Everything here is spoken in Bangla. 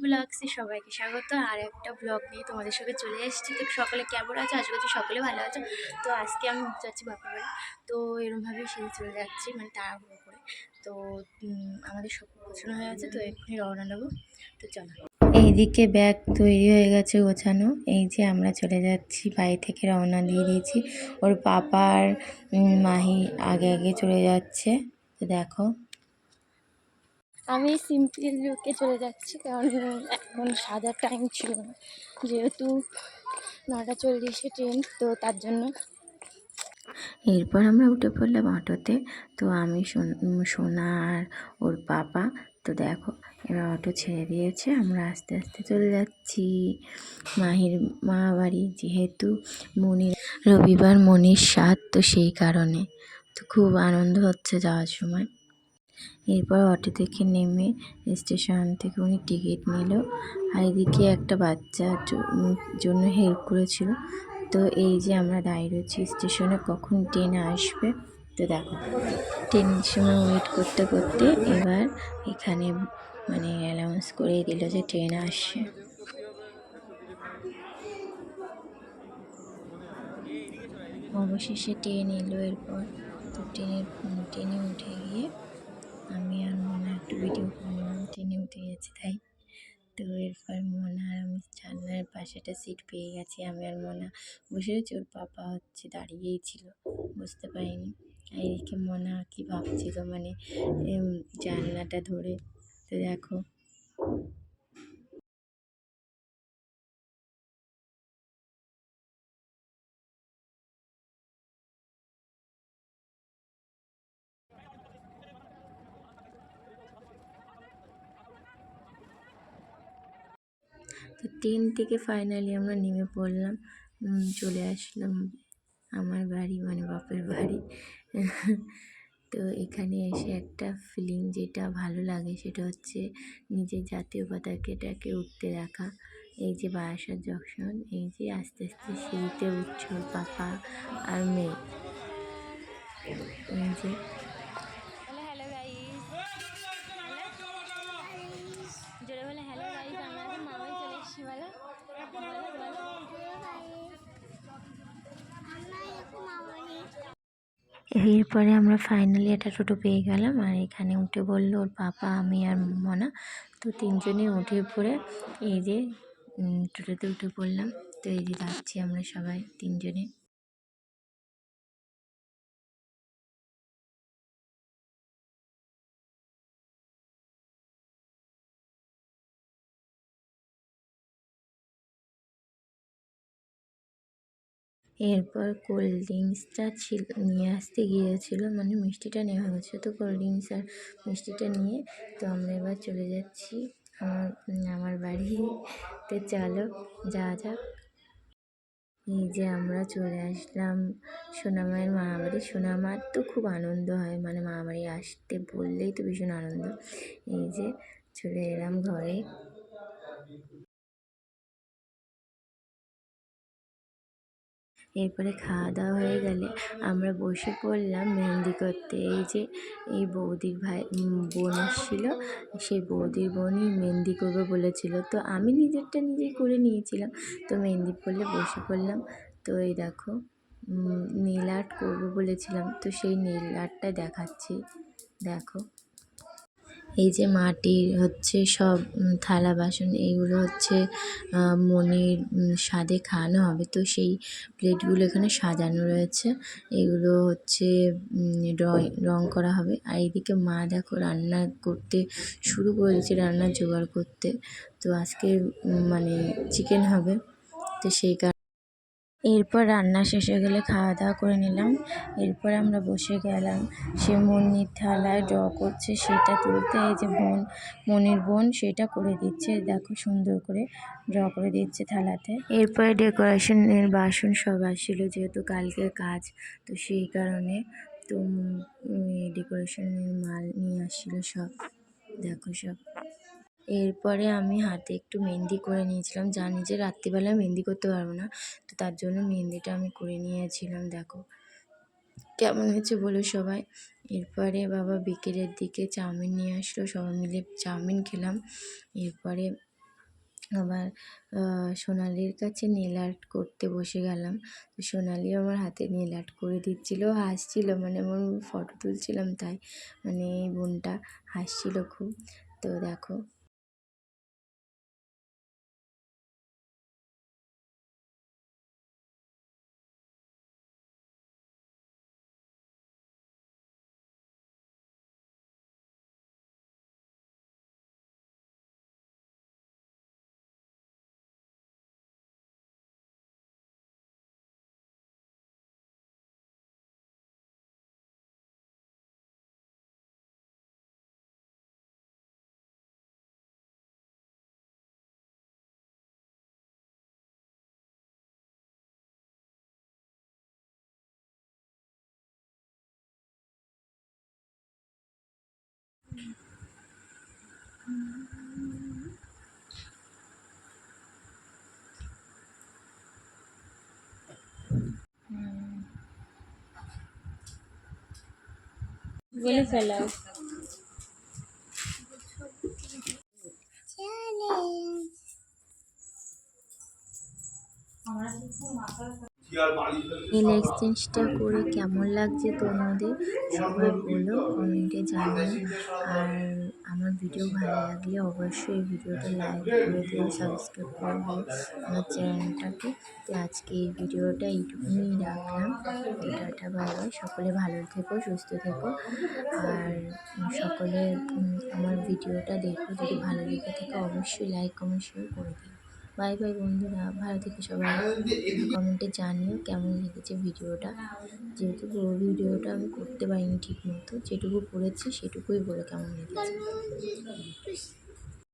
ব্লগসে সবাইকে স্বাগত। আর একটা ব্লগ নিয়ে তোমাদের সঙ্গে চলে এসেছি। তো সকলে কেমন আছো? আশা করছি সকলে ভালো আছো। তো আজকে আমি যাচ্ছি বাপের বাড়ি। তো এরমভাবেই সেই চলে যাচ্ছি, মানে তাড়াহুড়ো করে। তো আমাদের সব গোছানো হয়ে আছে, তো এক্ষুনি রওনা দেবো। তো চলো। এইদিকে ব্যাগ তৈরি হয়ে গেছে গোছানো। এই যে আমরা চলে যাচ্ছি, বাড়ি থেকে রওনা দিয়ে দিয়েছি। ওর পাপা আর মাহি আগে আগে চলে যাচ্ছে। তো দেখো, আমি সিম্পল লুকে চলে যাচ্ছি, কারণ এখন সাজার টাইম ছিল না, যেহেতু 9:40 ট্রেন, তো তার জন্য। এরপর আমরা উঠে পড়লাম অটোতে। তো আমি সোনা আর ওর পাপা। তো দেখো, এবার অটো ছেড়ে দিয়েছে, আমরা আস্তে আস্তে চলে যাচ্ছি মাহির মা বাড়ি। যেহেতু রবিবার মনির সাথ, তো সেই কারণে তো খুব আনন্দ হচ্ছে যাওয়ার সময়। এরপর অটো থেকে নেমে স্টেশন থেকে উনি টিকিট নিল, আর এদিকে একটা বাচ্চার জন্য হেল্প করেছিল। তো এই যে আমরা দাঁড়িয়ে রয়েছি স্টেশনে, কখন ট্রেন আসবে। তো দেখো, ট্রেনের সময় ওয়েট করতে করতে এবার এখানে মানে অ্যানাউন্স করে দিল যে ট্রেন আসছে। অবশেষে ট্রেন এলো। এরপর তো ট্রেনে উঠে গিয়ে আমি আর মনে একটু ভিডিও করলাম, ট্রেনে উঠে গেছি তাই। তো এরপর মনা আর আমি জানলার পাশে একটা সিট পেয়ে গেছি। আমি আর মনা বসে রয়েছি, ওর পাপা দাঁড়িয়েই ছিল, বুঝতে পারিনি। আর এদিকে মনা কি ভাবছিল, মানে জানলাটা ধরে। তো দেখো, তো ট্রেন থেকে ফাইনালি আমরা নেমে পড়লাম, চলে আসলাম আমার বাড়ি, মানে বাপের বাড়ি। তো এখানে এসে একটা ফিলিং যেটা ভালো লাগে, সেটা হচ্ছে নিজের জাতীয় পতাকাটাকে উঠতে দেখা। এই যে বারাসাত জংশন, এই যে আস্তে আস্তে সিঁড়িতে উঠছে ওর পাপা আর মেয়ে। এই যে জোরে বলে হ্যালো গাইস, আমরা এখন মামাই চলে এসেছি। বলো এরপরে আমরা ফাইনালি একটা টোটো পেয়ে গেলাম, আর এখানে উঠে বললো ওর পাপা, আমি আর মনা। তো তিনজনে উঠে পড়ে এই যে টোটোতে উঠে পড়লাম। তো এই যে যাচ্ছি আমরা সবাই তিনজনে। এরপর কোল্ড ড্রিঙ্কসটা নিয়ে আসতে গিয়েছিল, মানে মিষ্টিটা নেওয়া হয়েছে। তো কোল্ড ড্রিঙ্কস আর মিষ্টিটা নিয়ে তো আমরা এবার চলে যাচ্ছি আমার বাড়ি। তো চলো যাওয়া যাক। এই যে আমরা চলে আসলাম সোনামায়ের মামাবাড়ি। সোনামার তো খুব আনন্দ হয়, মানে মামাবাড়ি আসতে বললেই তো ভীষণ আনন্দ। এই যে চলে এলাম ঘরে। এরপরে খাওয়া দাওয়া হয়ে গেলে আমরা বসে পড়লাম মেহেন্দি করতে। এই যে এই বৌদির বোন এসেছিলো, সেই বৌদির বোনই মেহেন্দি করবে বলেছিল। তো আমি নিজেরটা নিজেই করে নিয়েছিলাম। তো মেহেন্দি পরলে বসে পড়লাম। তো এই দেখো, নেল আর্ট করবো বলেছিলাম, তো সেই নেল আর্টটা দেখাচ্ছি, দেখো। এই যে মাটির হচ্ছে সব থালা বাসন, এইগুলো হচ্ছে মনির স্বাদে খাওয়ানো হবে। তো সেই প্লেটগুলো এখানে সাজানো রয়েছে, এগুলো হচ্ছে রং করা হবে। আর এইদিকে মা দেখো রান্না করতে শুরু করে দিয়েছে, রান্নার জোগাড় করতে। তো আজকে মানে চিকেন হবে, তো সেই কারণে। এরপর রান্না শেষ হয়ে গেলে খাওয়া দাওয়া করে নিলাম। এরপর আমরা বসে গেলাম সে মনির থালায় ড্র করছে, সেটা তুলতে। এই যে মনির বোন সেটা করে দিচ্ছে, দেখো সুন্দর করে ড্র করে দিচ্ছে থালাতে। এরপরে ডেকোরেশনের বাসন সব আসছিল, যেহেতু কালকে কাজ, তো সেই কারণে। তো ডেকোরেশনের মাল নিয়ে আসছিলো সব, দেখো সব। এরপরে আমি হাতে একটু মেহেন্দি করে নিয়েছিলাম, জানি যে রাত্রিবেলায় মেহেন্দি করতে পারবো না, তো তার জন্য মেহেন্দিটা আমি করে নিয়েছিলাম। দেখো কেমন হয়েছে বলো সবাই। এরপরে বাবা বিকেলের দিকে চাউমিন নিয়ে আসলো, সবাই মিলে চাউমিন খেলাম। এরপরে আবার সোনালির কাছে নেল আর্ট করতে বসে গেলাম। তো সোনালিও আমার হাতে নেল আর্ট করে দিচ্ছিল, হাসছিল, মানে আমার ফটো তুলছিলাম তাই, মানে এই বোনটা হাসছিল খুব। তো দেখো বলে ফেলাও। নেল এক্সচেঞ্জটা করে কেমন লাগছে তোমাদের সবাই বলো, কমেন্টে জানিও। আর আমার ভিডিও ভালো লাগলে অবশ্যই ভিডিওটা লাইক করে দিও, সাবস্ক্রাইব করে দিও আমার চ্যানেলটাকে। তো আজকে এই ভিডিওটা এইটুকুনি রাখলাম। টাটা বাই বাই, সকলে ভালো থেকো, সুস্থ থেকো। আর সকলে আমার ভিডিওটা দেখো, যদি ভালো লেগে থাকে অবশ্যই লাইক কমেন্ট শেয়ার করে দিও। বাই বাই বন্ধুরা, ভালো থেকে সবাই। কমেন্টে জানিও কেমন লেগেছে ভিডিওটা। যেহেতু পুরো ভিডিওটা আমি করতে পারিনি ঠিক মতো, যেটুকু করেছি সেটুকুই বলে কেমন লেগেছে।